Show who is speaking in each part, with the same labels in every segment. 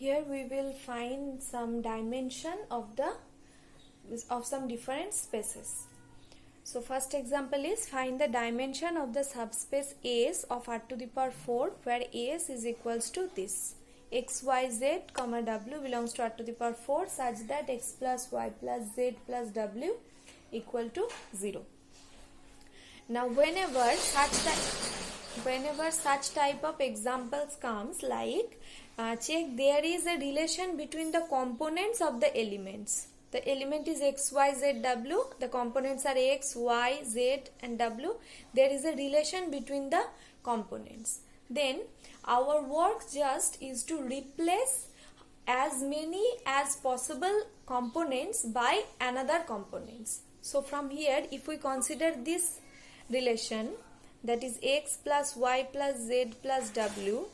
Speaker 1: Here we will find some dimension of some different spaces. So first example is find the dimension of the subspace S of R to the power 4 where S is equals to this x, y, z, comma w belongs to R to the power 4 such that x plus y plus z plus w equal to 0. Now whenever such type of examples comes, like check there is a relation between the components of the elements. The element is x, y, z, w. The components are x, y, z and w. There is a relation between the components. Then our work just is to replace as many as possible components by another components. So from here, if we consider this relation, that is x plus y plus z plus w,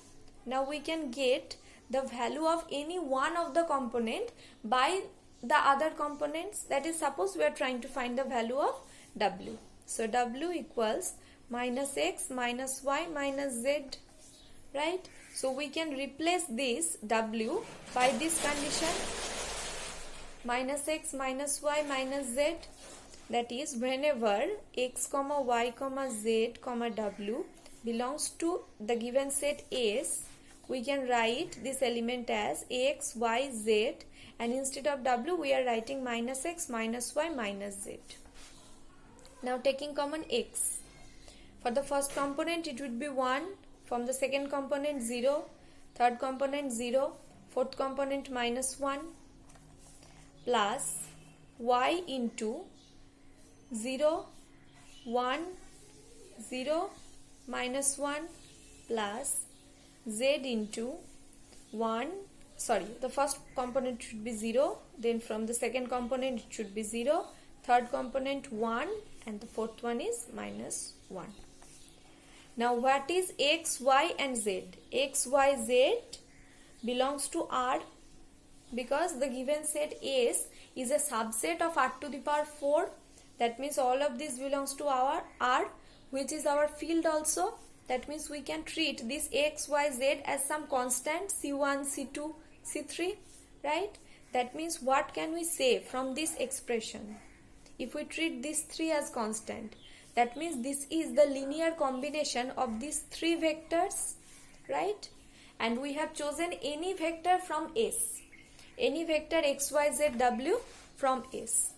Speaker 1: now we can get the value of any one of the component by the other components. That is, suppose we are trying to find the value of w. So w equals minus x minus y minus z, right? So we can replace this w by this condition, minus x minus y minus z. That is, whenever x comma y comma z comma w belongs to the given set S, we can write this element as x, y, z, and instead of w we are writing minus x minus y minus z. Now taking common x, for the first component it would be 1, from the second component 0, third component 0, fourth component minus 1, plus y into 0, 1, 0, minus 1 plus z into 1, the first component should be 0, then from the second component it should be 0, third component 1 and the fourth one is minus 1. Now what is x, y and z? X, y, z belongs to R because the given set S is a subset of R to the power 4. That means all of this belongs to our R, which is our field also. That means we can treat this x, y, z as some constant C1, C2, C3, right? That means what can we say from this expression? If we treat these three as constant, that means this is the linear combination of these three vectors, right? And we have chosen any vector from S, any vector x, y, z, w from S.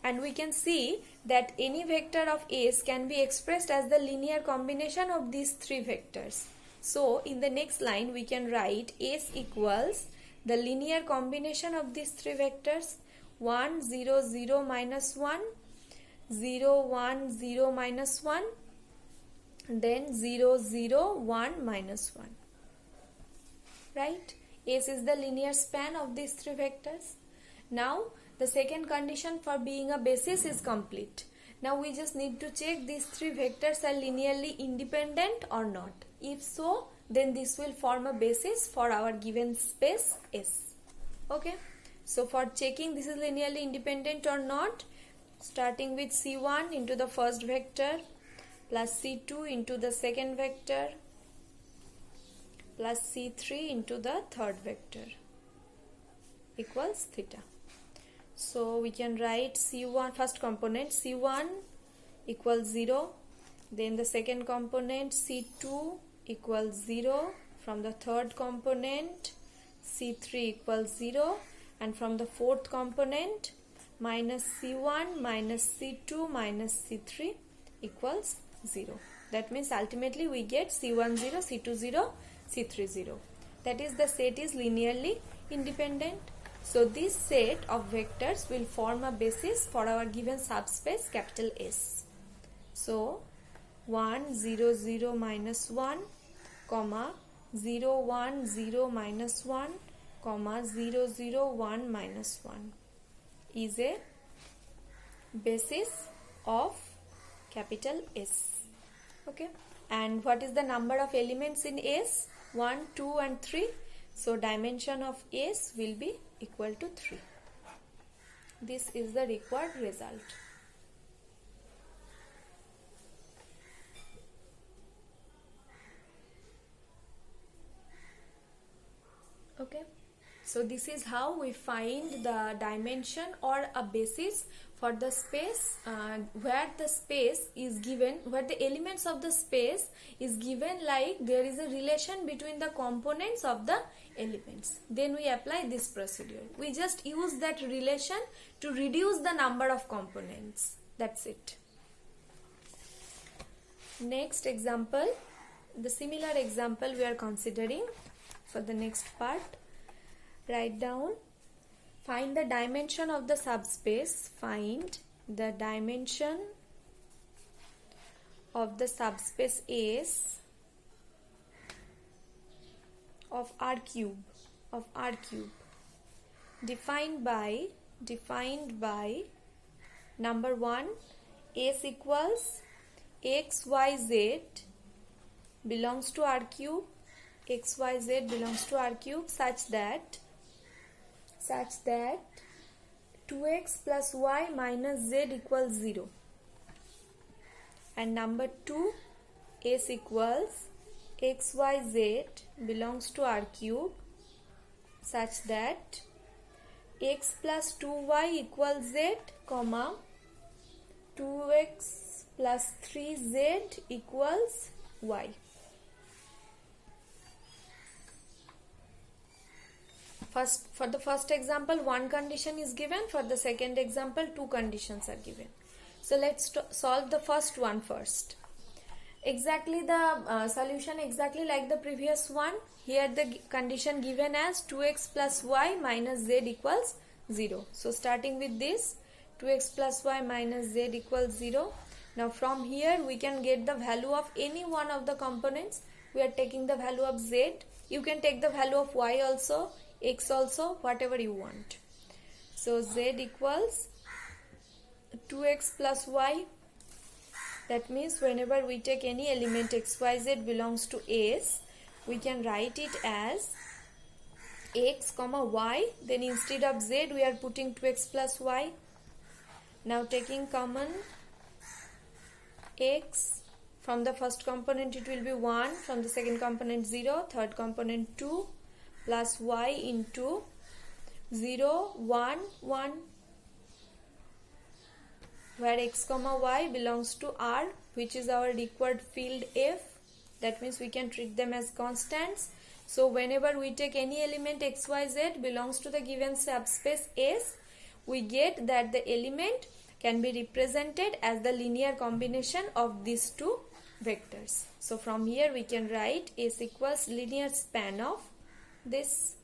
Speaker 1: And we can see that any vector of S can be expressed as the linear combination of these three vectors. So in the next line we can write S equals the linear combination of these three vectors, 1, 0, 0, minus 1, 0, 1, 0, minus 1, then 0, 0, 1, minus 1. Right? S is the linear span of these three vectors. Now the second condition for being a basis is complete. Now we just need to check these three vectors are linearly independent or not. If so, then this will form a basis for our given space S. Okay. So for checking this is linearly independent or not, starting with C1 into the first vector plus C2 into the second vector plus C3 into the third vector equals theta. So we can write C1, first component C1 equals 0, then the second component C2 equals 0, from the third component C3 equals 0, and from the fourth component minus C1 minus C2 minus C3 equals 0. That means ultimately we get C1 0, C2 0, C3 0. That is, the set is linearly independent. So this set of vectors will form a basis for our given subspace capital S. So 1, 0, 0, minus 1, comma 0, 1, 0, minus 1, comma 0, 0, 1, minus 1 is a basis of capital S. Okay. And what is the number of elements in S? 1, 2 and 3. So dimension of S will be equal to 3. This is the required result. Okay. Okay, so this is how we find the dimension or a basis for the space where the space is given, where the elements of the space is given like there is a relation between the components of the elements. Then we apply this procedure. We just use that relation to reduce the number of components. That's it. Next example, the similar example we are considering for the next part. Write down, find the dimension of the subspace. Find the dimension of the subspace S of R cube, defined by number 1, S equals xyz belongs to R cube, xyz belongs to R cube such that 2x plus y minus z equals 0. And number 2, S equals xyz belongs to R cube such that x plus 2y equals z, comma 2x plus 3z equals y. For the first example, one condition is given. For the second example, two conditions are given. So let's solve the first one first. Exactly the solution exactly like the previous one. Here the condition given as 2x plus y minus z equals 0. So starting with this, 2x plus y minus z equals 0. Now from here we can get the value of any one of the components. We are taking the value of z. You can take the value of y also, x also, whatever you want. So z equals 2x plus y. That means whenever we take any element xyz belongs to S, we can write it as x comma y. Then instead of z we are putting 2x plus y. Now taking common x, from the first component it will be 1, from the second component 0, third component 2, plus y into 0, 1, 1, where x comma y belongs to R, which is our required field F. That means we can treat them as constants. So whenever we take any element xyz belongs to the given subspace S, we get that the element can be represented as the linear combination of these two vectors. So from here we can write S equals linear span of this.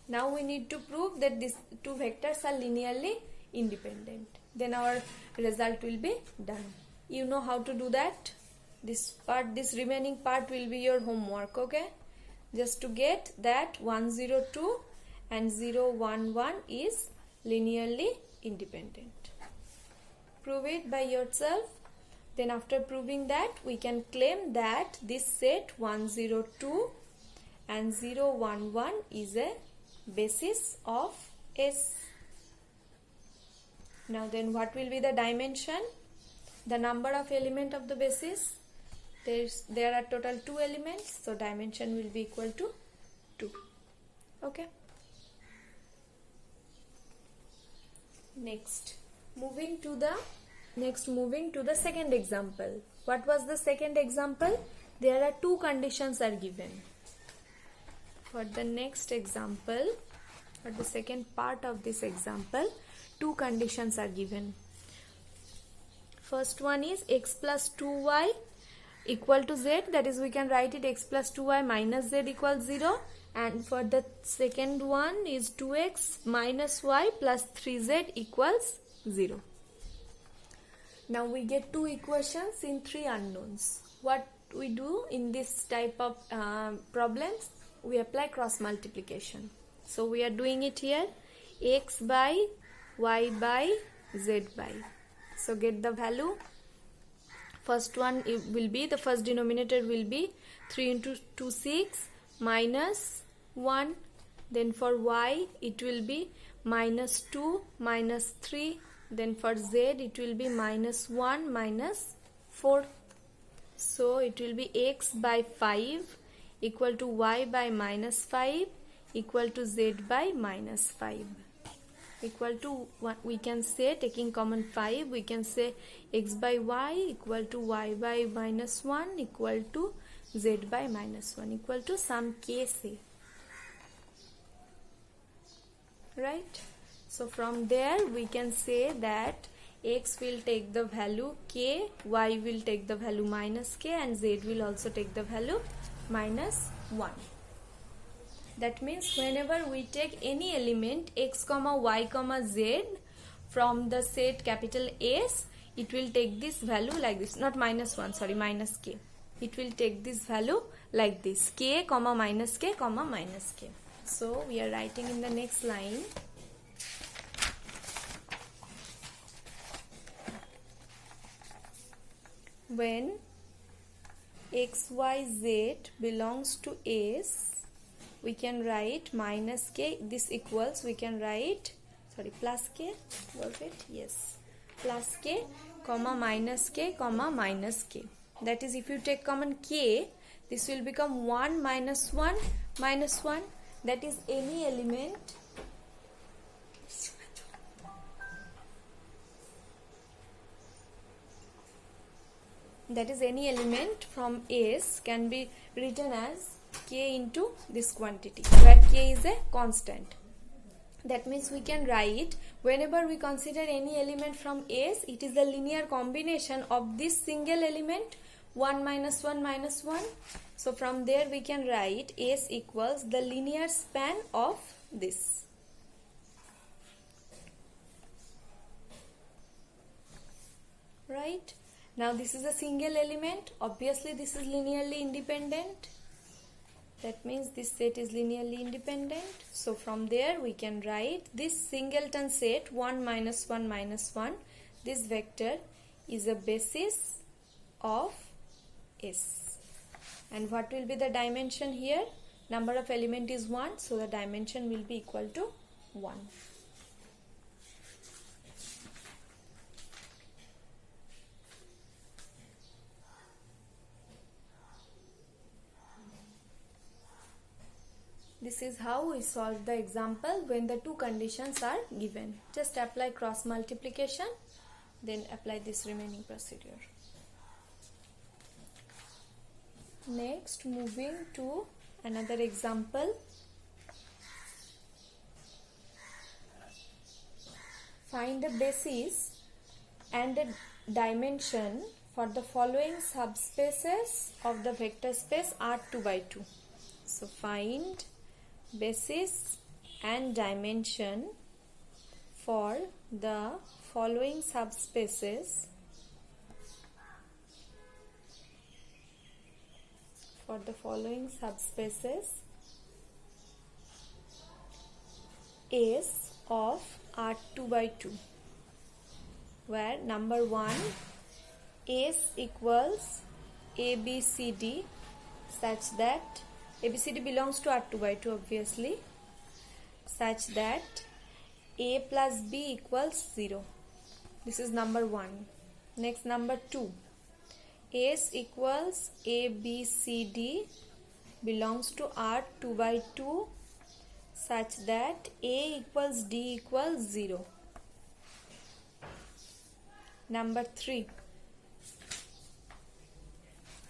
Speaker 1: Now we need to prove that these two vectors are linearly independent. Then our result will be done. You know how to do that. This remaining part will be your homework, okay? Just to get that 1, 0, 2 and 0, 1, 1 is linearly independent. Prove it by yourself. Then after proving that, we can claim that this set 1, 0, 2 and 0, 1, 1 is a basis of S. Now then what will be the dimension? The number of element of the basis. There are total 2 elements, so dimension will be equal to 2. Okay. Next, moving to the second example. What was the second example? There are 2 conditions are given. For the next example, for the second part of this example, 2 conditions are given. First one is x plus 2y equal to z, that is we can write it x plus 2y minus z equals 0, and for the second one is 2x minus y plus 3z equals 0. Now we get 2 equations in 3 unknowns. What we do in this type of problems, we apply cross multiplication. So we are doing it here, x by y by z by. So get the value. First one will be, the first denominator will be 3 into 2, 6 minus 1. Then for y it will be minus 2 minus 3. Then for z it will be minus 1 minus 4. So it will be x by 5 equal to y by minus 5 equal to z by minus 5 equal to what we can say, taking common 5, we can say x by y equal to y by minus 1 equal to z by minus 1 equal to some k, say, right? So from there we can say that x will take the value k, y will take the value minus k, and z will also take the value minus 1. That means whenever we take any element x comma y comma z from the set capital S, it will take this value like this, not minus 1, sorry, minus k. It will take this value like this, k comma minus k comma minus k. So we are writing in the next line, when x, y, z belongs to S, we can write minus k, this equals, we can write, sorry, plus k, was it? Yes, plus k comma minus k comma minus k. That is, if you take common k, this will become 1 minus 1 minus 1. That is any element from S can be written as k into this quantity, where k is a constant. That means we can write, whenever we consider any element from S, it is the linear combination of this single element 1 minus 1 minus 1. So from there we can write S equals the linear span of this. Right? Now this is a single element, obviously this is linearly independent. That means this set is linearly independent. So from there we can write this singleton set 1 minus 1 minus 1. This vector is a basis of S. And what will be the dimension here? Number of element is 1, so the dimension will be equal to 1. This is how we solve the example when the two conditions are given. Just apply cross multiplication, then apply this remaining procedure. Next, moving to another example. Find a basis and a dimension for the following subspaces of the vector space R2 by 2. So find basis and dimension for the following subspaces S of R2 by 2, where number 1, S equals ABCD, such that ABCD belongs to R2 by 2 obviously, such that A plus B equals 0. This is number 1. Next, number 2, S equals ABCD belongs to R2 by 2 such that A equals D equals 0. Number 3,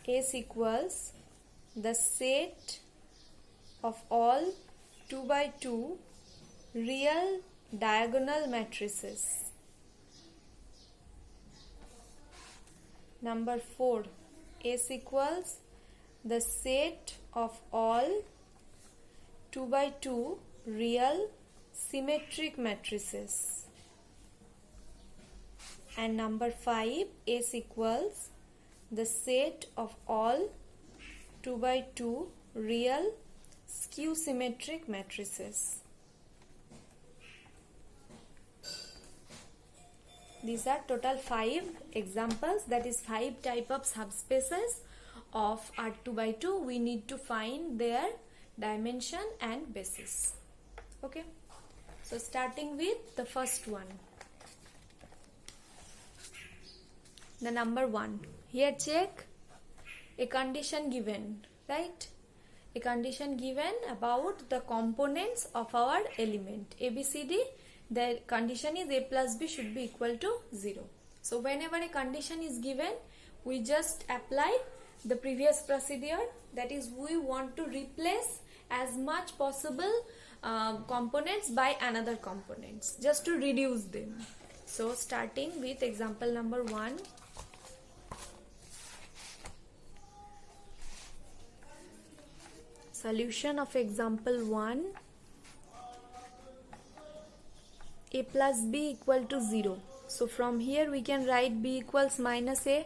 Speaker 1: S equals the set of all 2 by 2 real diagonal matrices. Number 4, S equals the set of all 2 by 2 real symmetric matrices. And number 5, S equals the set of all 2 by 2 real skew symmetric matrices. These are total 5 examples, that is 5 type of subspaces of R2 by 2. We need to find their dimension and basis. Okay, so starting with the first one, the number 1. Here check, a condition given, right? A condition given about the components of our element ABCD. The condition is a plus b should be equal to 0. So whenever a condition is given, we just apply the previous procedure, that is we want to replace as much possible components by another components just to reduce them. So starting with example number 1. Solution of example 1. A plus b equal to 0. So from here we can write b equals minus a,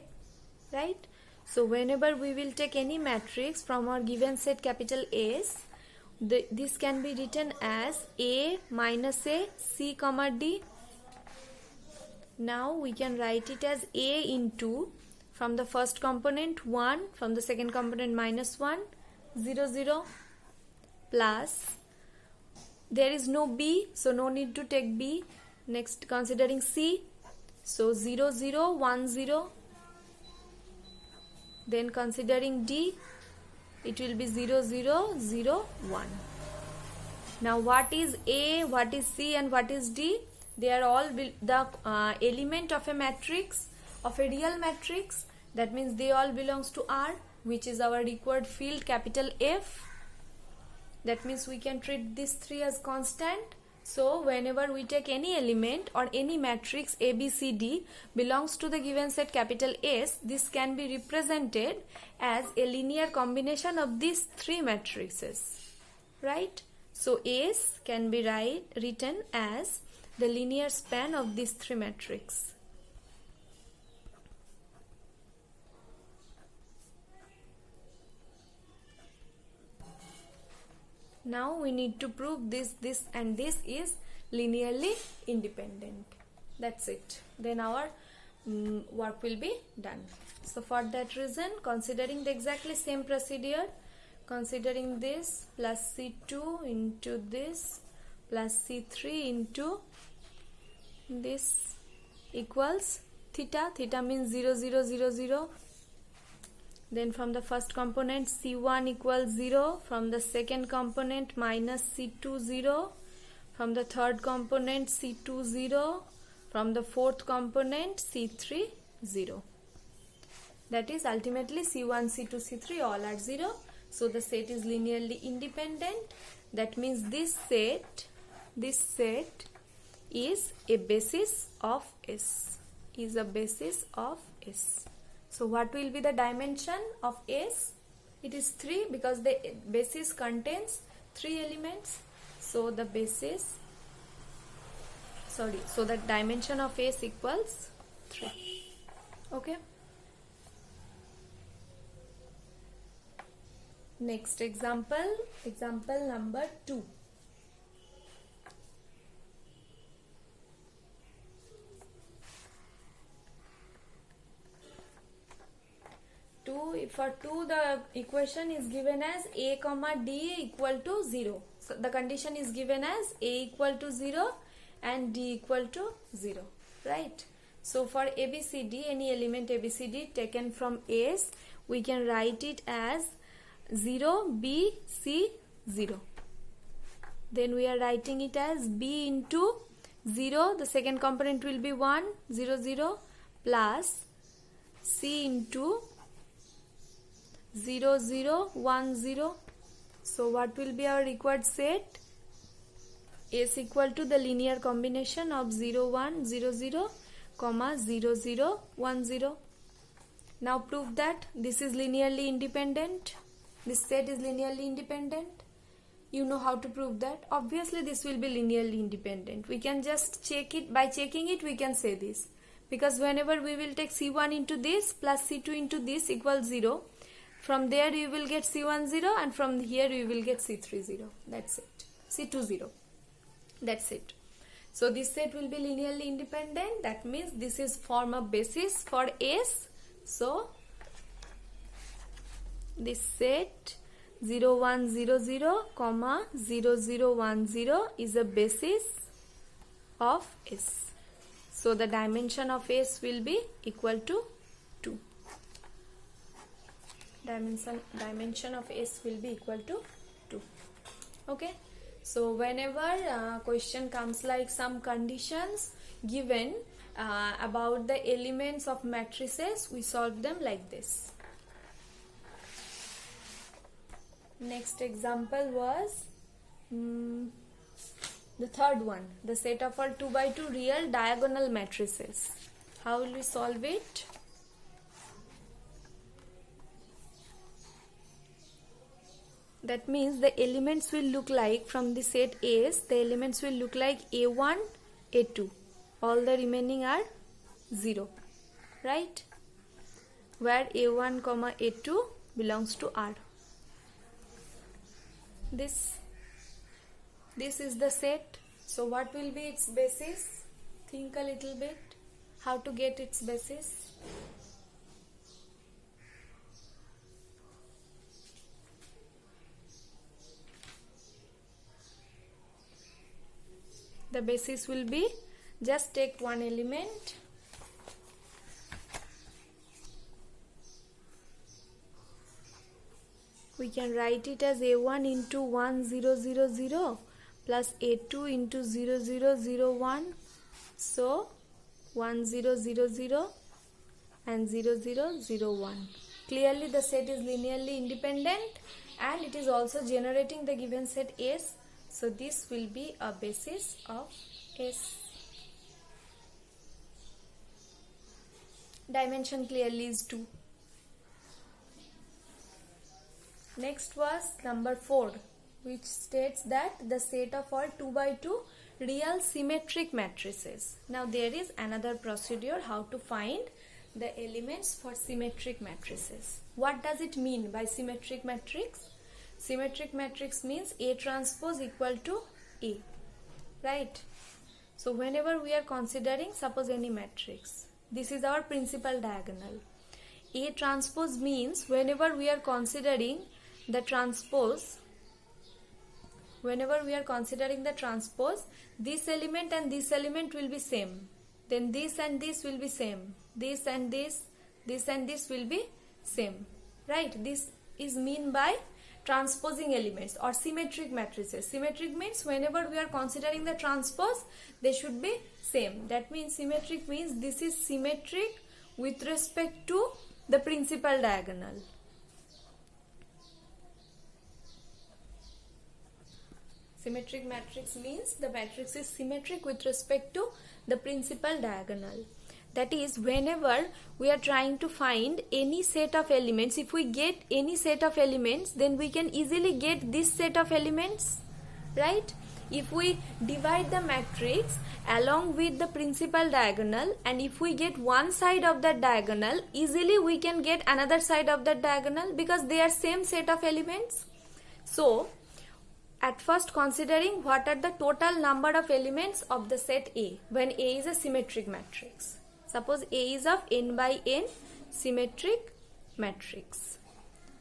Speaker 1: right? So whenever we will take any matrix from our given set capital S, this can be written as a minus a c comma d. Now we can write it as a into, from the first component 1, from the second component minus 1, 0 0, plus, there is no b, so no need to take b. Next, considering c, so 0 0 1 0. Then considering d, it will be 0 0 0 1. Now what is a, what is c, and what is d? They are all the element of a matrix, of a real matrix. That means they all belongs to R, which is our required field capital F. That means we can treat these three as constant. So whenever we take any element or any matrix ABCD belongs to the given set capital S, this can be represented as a linear combination of these three matrices, right? So S can be written as the linear span of these three matrices. Now we need to prove this and this is linearly independent. That's it. Then our work will be done. So for that reason, considering the exactly same procedure, considering this plus C2 into this plus C3 into this equals theta. Theta means 0 0 0 0. Then from the first component C1 equals 0, from the second component minus C2 0, from the third component C2 0, from the fourth component C3 0. That is ultimately C1, C2, C3 all are 0. So the set is linearly independent. That means this set is a basis of S. Is a basis of S. So what will be the dimension of S? It is 3 because the basis contains 3 elements. So the dimension of S equals 3. Okay. Next example number 2. For 2, the equation is given as a comma d equal to 0. So the condition is given as a equal to 0 and d equal to 0, right? So for ABCD, any element ABCD taken from S, we can write it as 0 b c 0. Then we are writing it as b into 0, the second component will be 1 0 0, plus c into 0 0 1 0. So what will be our required set? S equal to the linear combination of 0 1 0 0 comma 0 0 1 0. Now prove that this is linearly independent. This set is linearly independent. You know how to prove that. Obviously this will be linearly independent. We can just check it. By checking it we can say this, because whenever we will take C1 into this plus C2 into this equals 0, from there you will get C1 0 and from here you will get C3 0. That's it. C2 0. That's it. So this set will be linearly independent. That means this is form a basis for S. So this set 0 1 0 0 comma 0 0 1 0 is a basis of S. So the dimension of S will be equal to 2. dimension of S will be equal to 2. Okay, so whenever question comes like some conditions given about the elements of matrices, we solve them like this. Next example was the third one, the set of all 2 by 2 real diagonal matrices. How will we solve it? That means the elements will look like, from the set S, the elements will look like A1, A2. All the remaining are 0, right? Where A1, A2 belongs to R. This is the set. So what will be its basis? Think a little bit how to get its basis. The basis will be, just take one element, we can write it as A1 into 1 0 0 0 plus A2 into 0 0 0 1. So 1 0 0 0 and 0 0 0 1. Clearly the set is linearly independent and it is also generating the given set S. So this will be a basis of S. Dimension clearly is 2. Next was number 4, which states that the set of all 2 by 2 real symmetric matrices. Now there is another procedure how to find the elements for symmetric matrices. What does it mean by symmetric matrix? Symmetric matrix means A transpose equal to A, right? So whenever we are considering, suppose any matrix, this is our principal diagonal. A transpose means whenever we are considering the transpose, this element and this element will be same. Then this and this will be same. This and this and this will be same, right? This is mean by transposing elements or symmetric matrices. Symmetric means whenever we are considering the transpose, they should be same. That means symmetric means this is symmetric with respect to the principal diagonal. Symmetric matrix means the matrix is symmetric with respect to the principal diagonal. That is, whenever we are trying to find any set of elements, if we get any set of elements, then we can easily get this set of elements, right? If we divide the matrix along with the principal diagonal, and if we get one side of that diagonal, easily we can get another side of that diagonal because they are same set of elements. So at first considering what are the total number of elements of the set A when A is a symmetric matrix. Suppose A is of n by n symmetric matrix.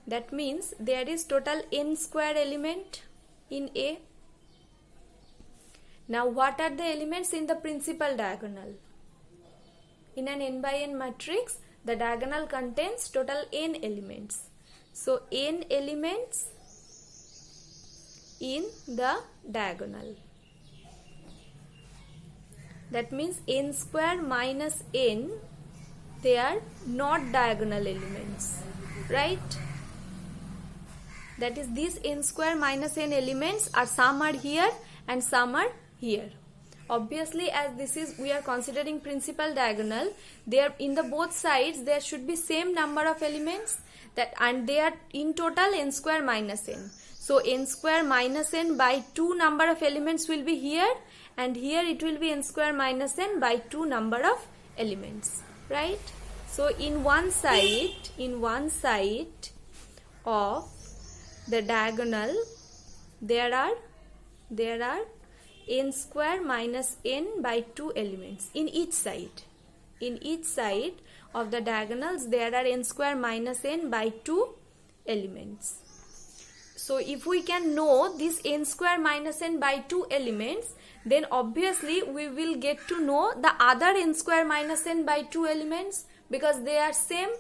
Speaker 1: That means there is total n square element in A. Now what are the elements in the principal diagonal? In an n by n matrix, the diagonal contains total n elements. So n elements in the diagonal. That means n square minus n, they are not diagonal elements, right? That is, these n square minus n elements are, some are here and some are here. Obviously, as this is, we are considering principal diagonal, there in the both sides there should be same number of elements, that and they are in total n square minus n. So n square minus n by 2 number of elements will be here, and here it will be n square minus n by 2 number of elements, right? So in one side of the diagonal there are n square minus n by 2 elements in each side. In each side of the diagonals there are n square minus n by 2 elements. So if we can know this n square minus n by 2 elements, then obviously we will get to know the other n square minus n by 2 elements because they are same.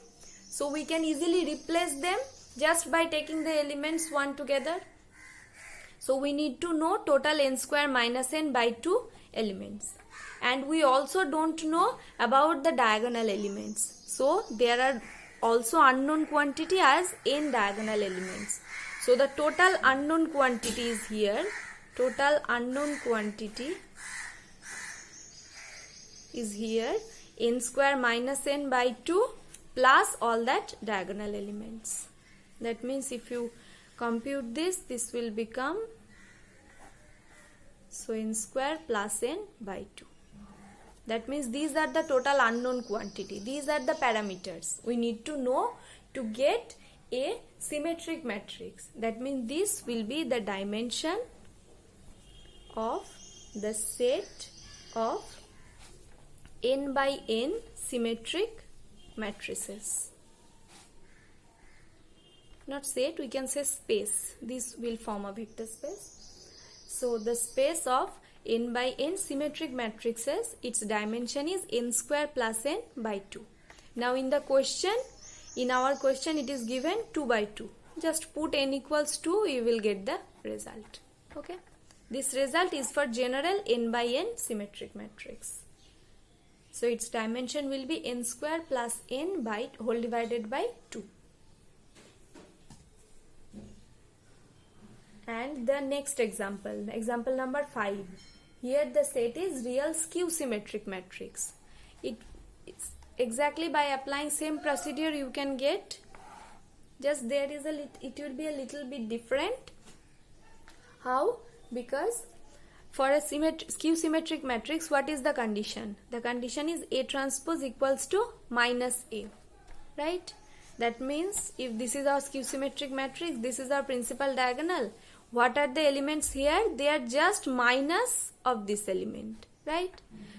Speaker 1: So we can easily replace them just by taking the elements one together. So we need to know total n square minus n by 2 elements. And we also don't know about the diagonal elements. So there are also unknown quantity as n diagonal elements. So the total unknown quantity is here. Total unknown quantity is here, n square minus n by 2 plus all that diagonal elements. That means if you compute this, this will become, so n square plus n by 2. That means these are the total unknown quantity. These are the parameters we need to know to get a symmetric matrix. That means this will be the dimension of the set of n by n symmetric matrices. Not set, we can say space. This will form a vector space. So the space of n by n symmetric matrices, its dimension is n square plus n by 2. Now in the question, in our question it is given 2 by 2. Just put n equals 2, you will get the result. Okay. This result is for general n by n symmetric matrix. So its dimension will be n square plus n by whole divided by 2. And the next example, example number 5. Here the set is real skew symmetric matrix. It's exactly by applying same procedure you can get. Just there is it will be a little bit different. How? Because for a skew symmetric matrix, what is the condition? The condition is A transpose equals to minus A, right? That means if this is our skew symmetric matrix, this is our principal diagonal. What are the elements here? They are just minus of this element, right?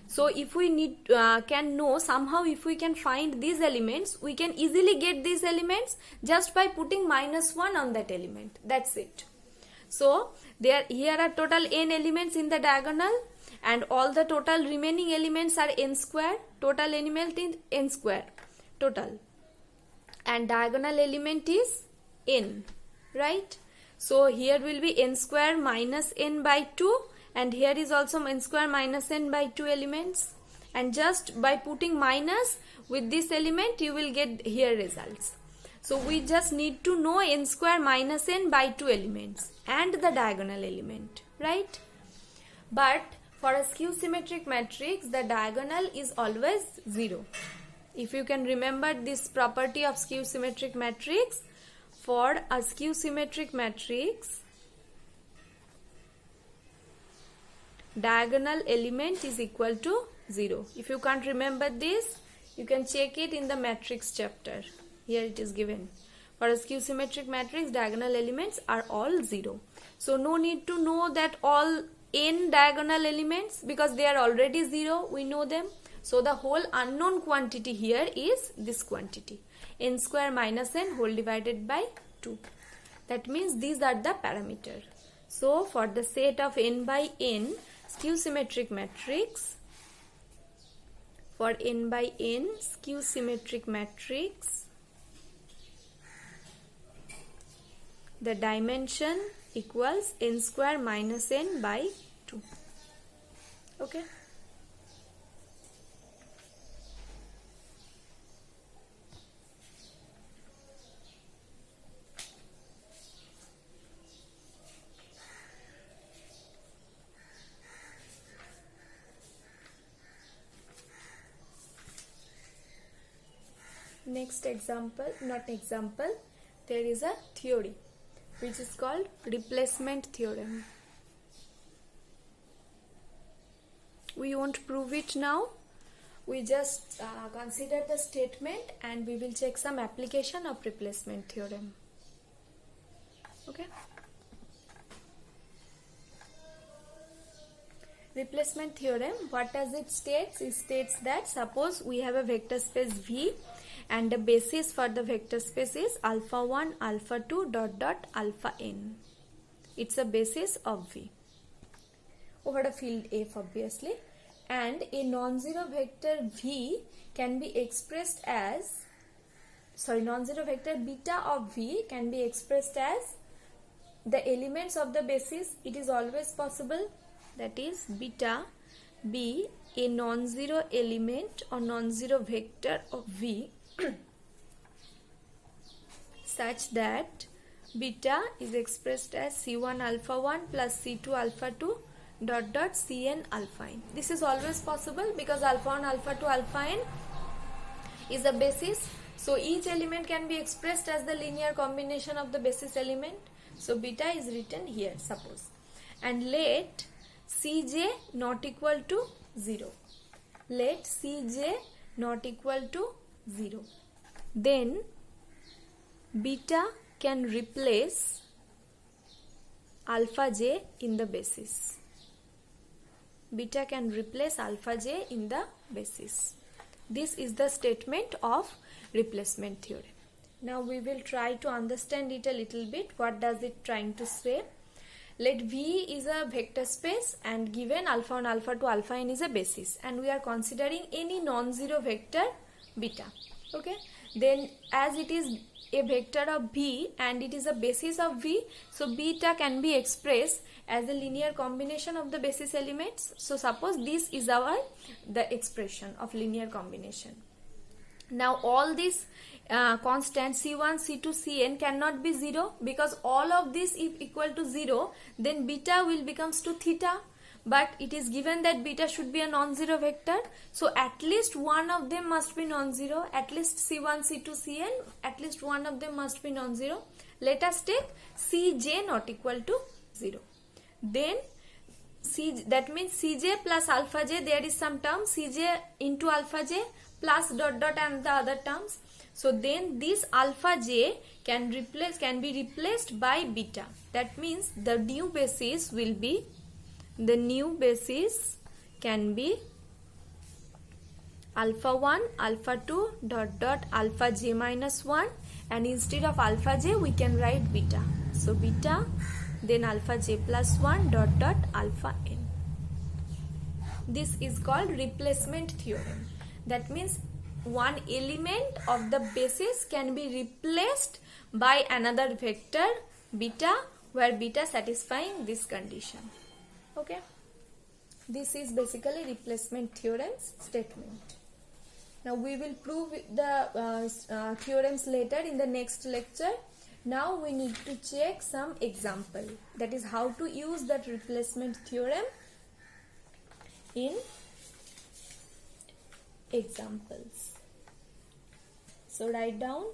Speaker 1: So if we can know somehow, if we can find these elements, we can easily get these elements just by putting minus 1 on that element. That's it. So here are total n elements in the diagonal, and all the total remaining elements are n square. Total element is n square total, and diagonal element is n, right? So here will be n square minus n by 2, and here is also n square minus n by 2 elements, and just by putting minus with this element you will get here results. So we just need to know n square minus n by 2 elements and the diagonal element, right? But for a skew symmetric matrix, the diagonal is always 0. If you can remember this property of skew symmetric matrix, for a skew symmetric matrix, diagonal element is equal to 0. If you can't remember this, you can check it in the matrix chapter. Here it is given. For a skew symmetric matrix, diagonal elements are all 0. So no need to know that all n diagonal elements, because they are already 0, we know them. So the whole unknown quantity here is this quantity, n square minus n whole divided by 2. That means these are the parameters. So for the set of n by n skew symmetric matrix, for n by n skew symmetric matrix, the dimension equals n square minus n by 2. Okay. Next example, there is a theory which is called replacement theorem. We won't prove it now. We just consider the statement and we will check some application of replacement theorem. Okay. Replacement theorem, what does it state? It states that suppose we have a vector space V and the basis for the vector space is alpha 1, alpha 2, dot dot alpha n. It's a basis of V over a field F, obviously, and a non-zero vector V can be expressed as non-zero vector beta of V can be expressed as the elements of the basis. It is always possible that is beta be a non-zero element or non-zero vector of V such that beta is expressed as C1 alpha 1 plus C2 alpha 2 dot dot Cn alpha n. This is always possible because alpha 1 alpha 2 alpha n is a basis. So each element can be expressed as the linear combination of the basis element. So beta is written here, suppose. And let Cj not equal to 0. Let Cj not equal to 0. Then beta can replace alpha j in the basis. Beta can replace alpha j in the basis. This is the statement of replacement theorem. Now we will try to understand it a little bit. What does it trying to say? Let V is a vector space and given alpha 1 alpha 2 alpha n is a basis, and we are considering any non-zero vector beta. Okay, then as it is a vector of V and it is a basis of V, so beta can be expressed as a linear combination of the basis elements. So suppose this is the expression of linear combination. Now all these constants C1, C2, Cn cannot be 0 because all of this if equal to 0, then beta will becomes to theta. But it is given that beta should be a non-zero vector, so at least one of them must be non-zero. At least C1, C2, Cn, at least one of them must be non-zero. Let us take Cj not equal to 0. Then that means Cj plus alpha j, there is some term Cj into alpha j plus dot dot and the other terms. So then this alpha j can be replaced by beta. That means the new basis will be, the new basis can be alpha 1 alpha 2 dot dot alpha j minus 1, and instead of alpha j we can write beta. So beta then alpha j plus 1 dot dot alpha n. This is called replacement theorem. That means one element of the basis can be replaced by another vector beta, where beta satisfying this condition. Okay, this is basically replacement theorem's statement. Now we will prove the theorems later in the next lecture. Now we need to check some example, that is how to use that replacement theorem in examples. So write down